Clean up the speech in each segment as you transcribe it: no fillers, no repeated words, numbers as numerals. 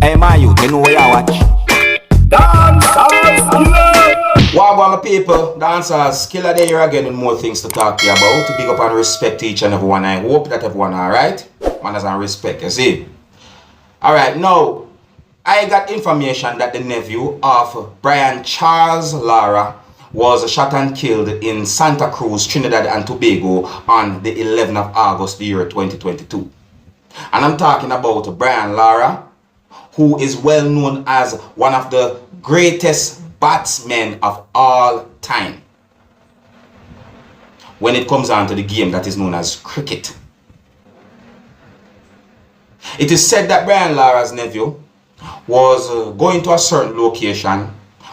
Hey man, you know where you watch? Dancehall skilla. Wow, my people, Dancehall skilla there here again with more things to talk to you about. To big up and respect each and everyone. I hope that everyone alright. Manners and respect, you see. Alright, now I got information that the nephew of Brian Charles Lara was shot and killed in Santa Cruz, Trinidad and Tobago on the 11th of August, the year 2022. And I'm talking about Brian Lara, who is well known as one of the greatest batsmen of all time when it comes on to the game that is known as cricket. It is said that Brian Lara's nephew was going to a certain location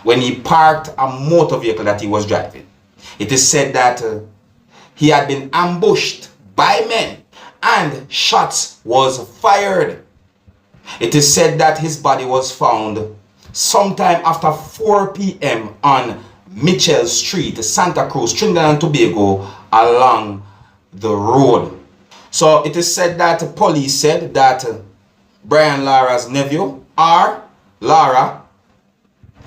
when he parked a motor vehicle that he was driving. It is said that he had been ambushed by men and shots was fired. It is said that his body was found sometime after 4 p.m. on Mitchell Street, Santa Cruz, Trinidad and Tobago, along the road. So it is said that police said that Brian Lara's nephew, R. Lara,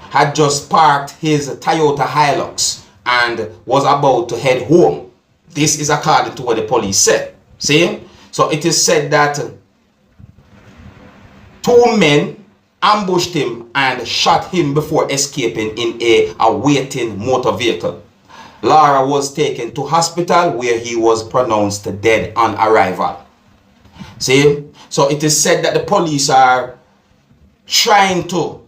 had just parked his Toyota Hilux and was about to head home. This is according to what the police said. See? So it is said that 2 men ambushed him and shot him before escaping in a waiting motor vehicle. Lara was taken to hospital where he was pronounced dead on arrival. See? So it is said that the police are trying to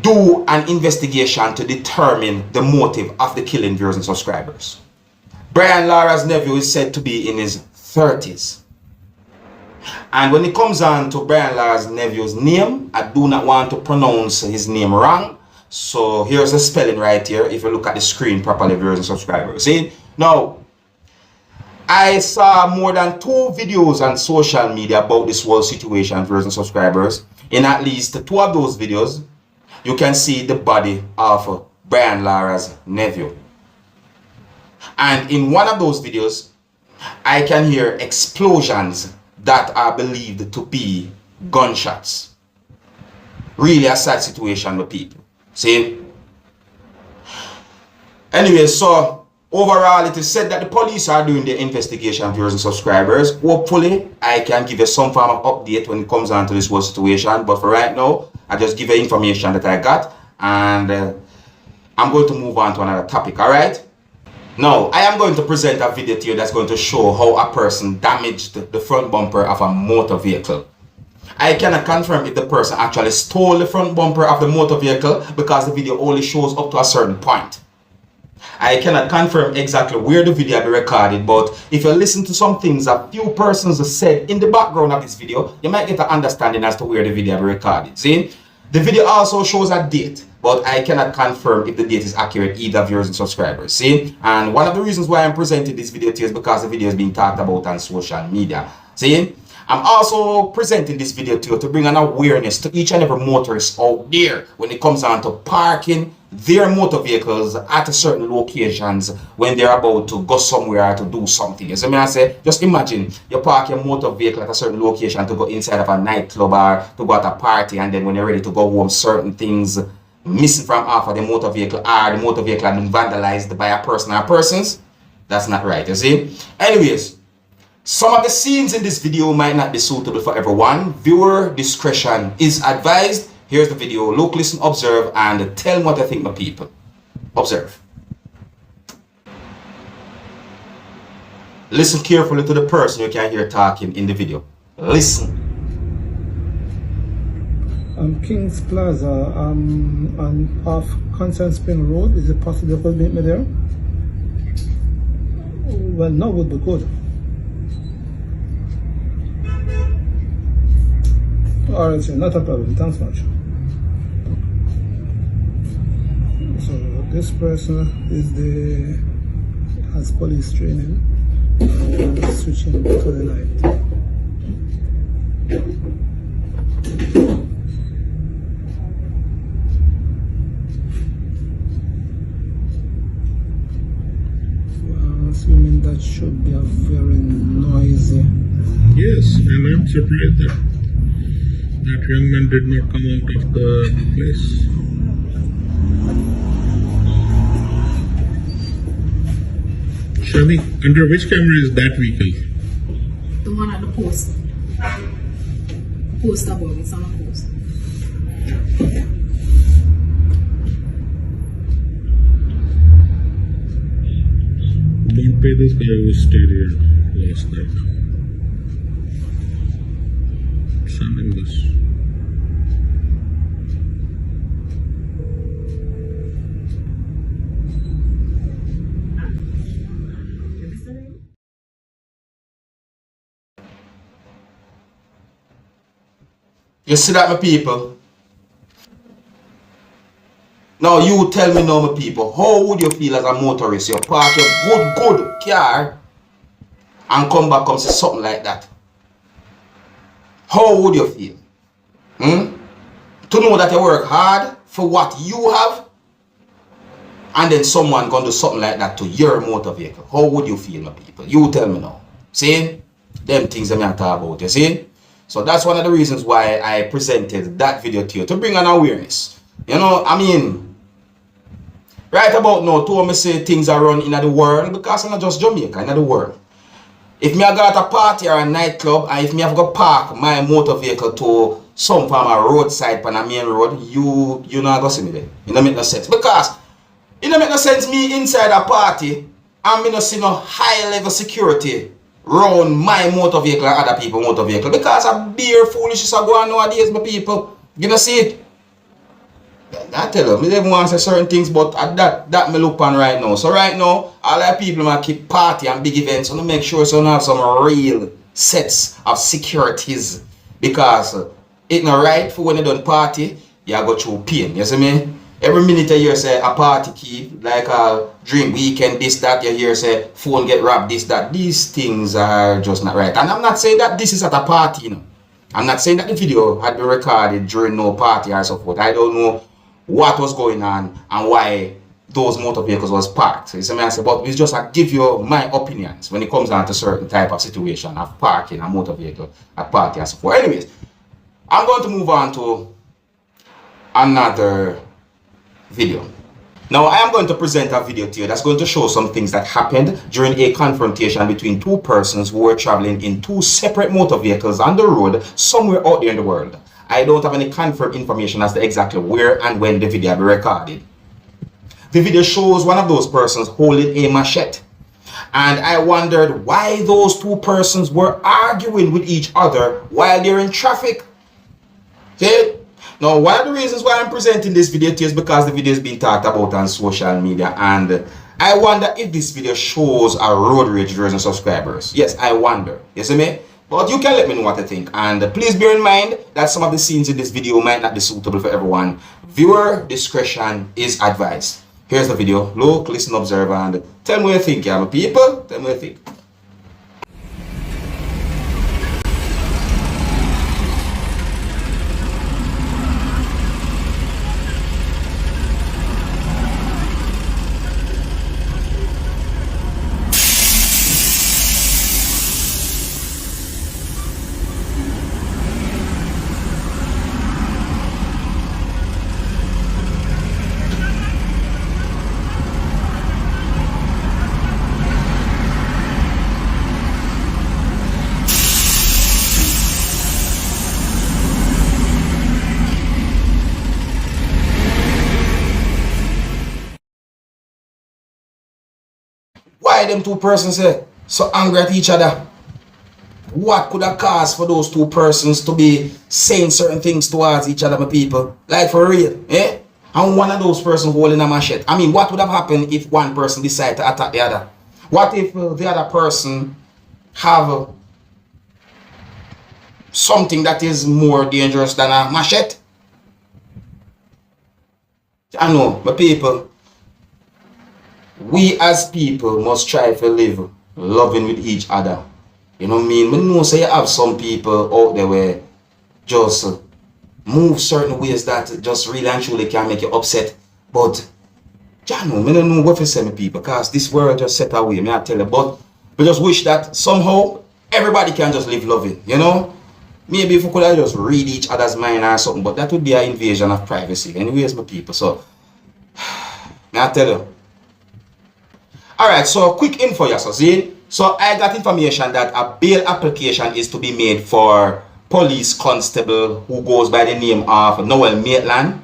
do an investigation to determine the motive of the killing, viewers and subscribers. Brian Lara's nephew is said to be in his 30s. And when it comes on to Brian Lara's nephew's name, I do not want to pronounce his name wrong. So here's the spelling right here if you look at the screen properly, viewers and subscribers. See? Now, I saw more than 2 videos on social media about this whole situation, viewers and subscribers. In at least 2 of those videos, you can see the body of Brian Lara's nephew. And in one of those videos, I can hear explosions that are believed to be gunshots. Really a sad situation with people. See? Anyway, so overall it is said that the police are doing their investigation, viewers and subscribers. Hopefully I can give you some form of update when it comes on to this whole situation. But for right now, I just give you information that I got. And I'm going to move on to another topic, alright? Now, I am going to present a video to you that's going to show how a person damaged the front bumper of a motor vehicle. I cannot confirm if the person actually stole the front bumper of the motor vehicle because the video only shows up to a certain point. I cannot confirm exactly where the video will be recorded, but if you listen to some things a few persons have said in the background of this video, you might get an understanding as to where the video will be recorded. See? The video also shows a date, but I cannot confirm if the date is accurate either, viewers and subscribers. See? And one of the reasons why I'm presenting this video to you is because the video is being talked about on social media. See? I'm also presenting this video to you to bring an awareness to each and every motorist out there when it comes on to parking their motor vehicles at certain locations when they're about to go somewhere to do something. So I say, just imagine you park your motor vehicle at a certain location to go inside of a nightclub or to go at a party, and then when you're ready to go home, certain things missing from off of the motor vehicle or the motor vehicle has been vandalized by a person or persons. That's not right, you see? Anyways, some of the scenes in this video might not be suitable for everyone. Viewer discretion is advised. Here's the video. Look, listen, observe, and tell me what I think, my people. Observe. Listen carefully to the person you can hear talking in the video. Listen. King's Plaza, on off Constant Spring Road. Is it possible you could meet me there? Well, no, would be good. Alright, sir, not a problem. Thanks much. So this person has police training. Switching to the light. Well, assuming that should be a very noisy. Yes, and I'm separated there. That young man did not come out of the place. Shami, under which camera is that vehicle? The one at the post. Post above, it's on a post. Don't pay this guy who stayed here last night. Send him this. You see that, my people? Now you tell me now, my people, how would you feel as a motorist? You park your good car and come back and say something like that. How would you feel? To know that you work hard for what you have and then someone gonna do something like that to your motor vehicle. How would you feel, my people? You tell me now. See? Them things that I talk about, you see? So that's one of the reasons why I presented that video to you, to bring an awareness. You know, I mean, right about now, to me say things are run in the world, because I'm not just Jamaica, in the world. If me I got a party or a nightclub, and if me have to park my motor vehicle to some form of roadside on a main road, you not gonna see me there. It don't make no sense. Because it don't make no sense me inside a party and me not see no high level security round my motor vehicle and other people's motor vehicle, because a bare foolishness are going on nowadays, my people. You know see it? I tell you, me don't want to say certain things, but at that me look on right now. So right now, all the people might keep party and big events, so to make sure so have some real sets of securities, because it's not right for when you done party, you go through pain. You see me? Every minute you hear say a party keep, like a drink weekend, this, that, you hear say phone get robbed, this, that. These things are just not right. And I'm not saying that this is at a party, you know. I'm not saying that the video had been recorded during no party or so forth. I don't know what was going on and why those motor vehicles was parked. You see me? I say, but it's just I give you my opinions when it comes down to certain type of situation of parking a motor vehicle at party and so forth. Anyways, I'm going to move on to another video. Now I am going to present a video to you that's going to show some things that happened during a confrontation between two persons who were traveling in two separate motor vehicles on the road somewhere out there in the world. I don't have any confirmed information as to exactly where and when the video will be recorded. The video shows one of those persons holding a machete, and I wondered why those two persons were arguing with each other while they're in traffic. See? Now, one of the reasons why I'm presenting this video to you is because the video is being talked about on social media, and I wonder if this video shows a road rage version of subscribers. Yes, I wonder. You see me? But you can let me know what you think, and please bear in mind that some of the scenes in this video might not be suitable for everyone. Viewer discretion is advised. Here's the video. Look, listen, observe, and tell me what you think, yeah, my people. Tell me what you think. Why them two persons so angry at each other? What could have caused for those two persons to be saying certain things towards each other, my people? Like for real, eh? And one of those persons holding a machete. I mean, what would have happened if one person decided to attack the other? What if the other person have something that is more dangerous than a machete? I know, my people. We as people must try to live loving with each other. You know what I mean? I know say you have some people out there where just move certain ways that just really and truly can make you upset. But I know, I don't know what to say, my people, because this world just set away, I tell you. But we just wish that somehow everybody can just live loving, you know? maybe if we could have just read each other's mind or something, but that would be an invasion of privacy. Anyways, my people, so may I tell you. Alright, so quick info, yes, see? So I got information that a bail application is to be made for police constable who goes by the name of Noel Maitland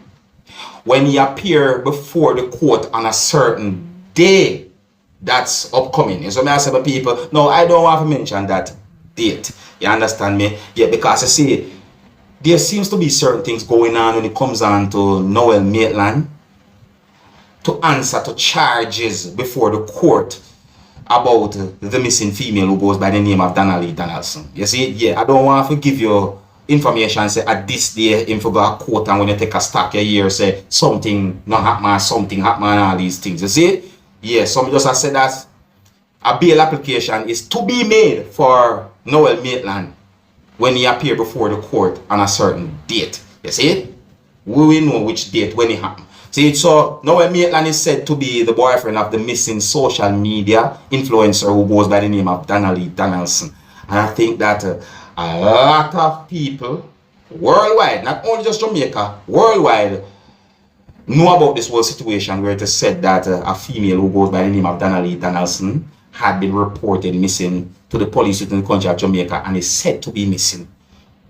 when he appear before the court on a certain day that's upcoming. So may I say to people, no, I don't want to mention that date. You understand me? Yeah, because you see, there seems to be certain things going on when it comes on to Noel Maitland to answer to charges before the court about the missing female who goes by the name of Donnelly Donaldson. You see, yeah, I don't want to give you information say at this day in for go court and when you take a stock a year say something not happen, something happen, all these things. You see? Yeah, some just have said that a bail application is to be made for Noel Maitland when he appear before the court on a certain date. You see? We will know which date when it happen. See, so Noel Maitland is said to be the boyfriend of the missing social media influencer who goes by the name of Donnelly Donaldson. And I think that a lot of people worldwide, not only just Jamaica, worldwide, know about this whole situation where it is said that a female who goes by the name of Donnelly Donaldson had been reported missing to the police within the country of Jamaica and is said to be missing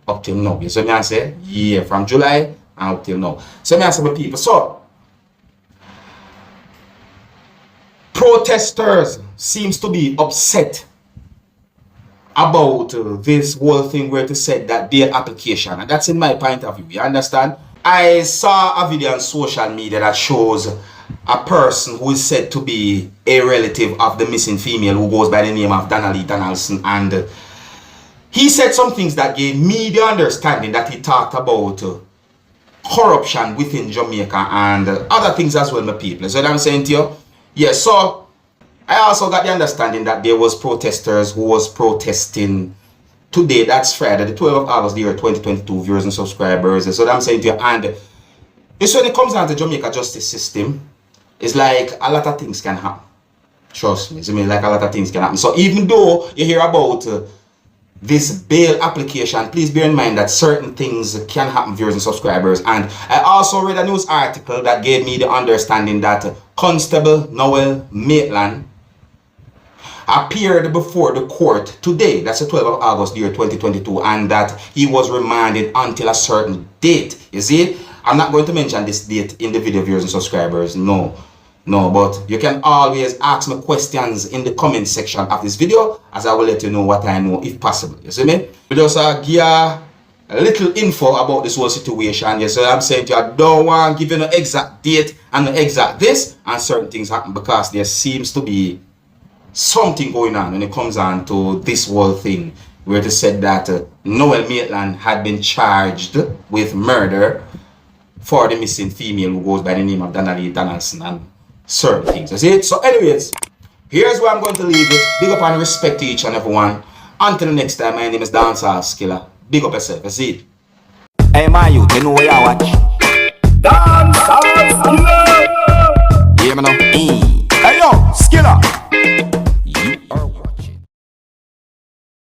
up till now. You see me I say? Yeah, from July and up till now. So me I say to people, so protesters seems to be upset about this whole thing where it is said that their application, and that's in my point of view, you understand? I saw a video on social media that shows a person who is said to be a relative of the missing female who goes by the name of Donnelly Donaldson, and he said some things that gave me the understanding that he talked about corruption within Jamaica and other things as well, my people. So what I'm saying to you, yes, so I also got the understanding that there was protesters who was protesting today, that's Friday, the 12th of August, the year 2022, viewers and subscribers. So what I'm saying to you, and it's when it comes down to Jamaica justice system, it's like a lot of things can happen. Trust me, I mean, like a lot of things can happen. So even though you hear about this bail application, please bear in mind that certain things can happen, viewers and subscribers. And I also read a news article that gave me the understanding that Constable Noel Maitland appeared before the court today, that's the 12th of August, year 2022, and that he was remanded until a certain date. You see, I'm not going to mention this date in the video, viewers and subscribers, no, but you can always ask me questions in the comment section of this video, as I will let you know what I know if possible. You see me? We just give a little info about this whole situation. Yes, so I'm saying to you, I don't want to give you no exact date and no exact this, and certain things happen because there seems to be something going on when it comes on to this whole thing where it is said that Noel Maitland had been charged with murder for the missing female who goes by the name of Donnelly Donaldson and certain things. You see it? So anyways, here's where I'm going to leave it. Big up and respect to each and everyone. Until next time, my name is Dancehall Skilla. Big up yourself. You see it? Hey my youth, you know where you watch? Dancehall Skilla! Yeah, man.